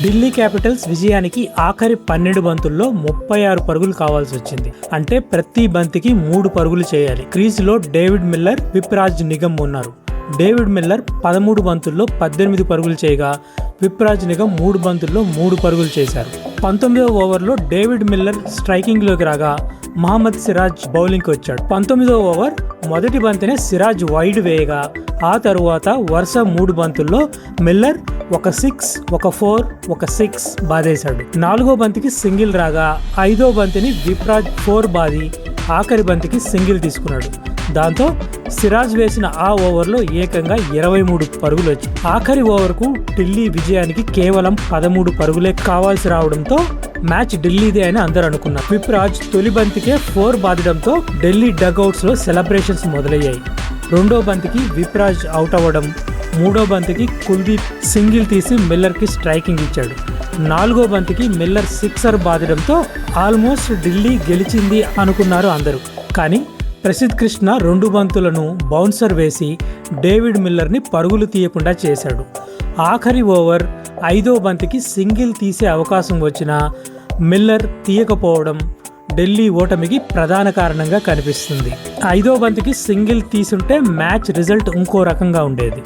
Delhi Capitals విజయానికి ఆఖరి 12 బంతుల్లో 36 పరుగులు కావాల్సి వచ్చింది. అంటే ప్రతి బంతికి 3 పరుగులు చేయాలి. క్రీజులో డేవిడ్ మిల్లర్, విప్రాజ్ నిగమ్ ఉన్నారు. డేవిడ్ మిల్లర్ 13 బంతుల్లో 18 పరుగులు చేయగా విప్రాజ్ నిగమ్ 3 బంతుల్లో 3 పరుగులు చేశారు. 19వ ఓవర్లో డేవిడ్ మిల్లర్ స్ట్రైకింగ్లోకి రాగా మహమ్మద్ సిరాజ్ బౌలింగ్కి వచ్చాడు. 19వ ఓవర్ మొదటి బంతినే సిరాజ్ వైడ్ వేయగా ఆ తరువాత వరుస 3 బంతుల్లో మిల్లర్ ఒక 6, ఒక 4, ఒక 6 బాదేశాడు. 4వ బంతికి సింగిల్ రాగా 5వ బంతిని విప్రాజ్ 4 బాది ఆఖరి బంతికి సింగిల్ తీసుకున్నాడు. దాంతో సిరాజ్ వేసిన ఆ ఓవర్లో ఏకంగా 23 పరుగులు వచ్చాయి. ఆఖరి ఓవర్కు ఢిల్లీ విజయానికి కేవలం 13 పరుగులే కావాల్సి రావడంతో మ్యాచ్ ఢిల్లీదే అని అందరూ అనుకున్నారు. విప్రాజ్ తొలి బంతికే 4 బాదడంతో ఢిల్లీ డగ్అవుట్స్ లో సెలబ్రేషన్స్ మొదలయ్యాయి. 2వ బంతికి విప్రాజ్ అవుట్ అవ్వడం, 3వ బంతికి కుల్దీప్ సింగిల్ తీసి మిల్లర్ కి స్ట్రైకింగ్ ఇచ్చాడు. 4వ బంతికి మిల్లర్ సిక్సర్ బాదడంతో ఆల్మోస్ట్ ఢిల్లీ గెలిచింది అనుకున్నారు అందరూ. కానీ ప్రసిద్ధ్ కృష్ణ 2 బంతులను బౌన్సర్ వేసి డేవిడ్ మిల్లర్ని పరుగులు తీయకుండా చేశాడు. ఆఖరి ఓవర్ 5వ బంతికి సింగిల్ తీసే అవకాశం వచ్చినా మిల్లర్ తీయకపోవడం ఢిల్లీ ఓటమికి ప్రధాన కారణంగా కనిపిస్తుంది. 5వ బంతికి సింగిల్ తీసుంటే మ్యాచ్ రిజల్ట్ ఇంకో రకంగా ఉండేది.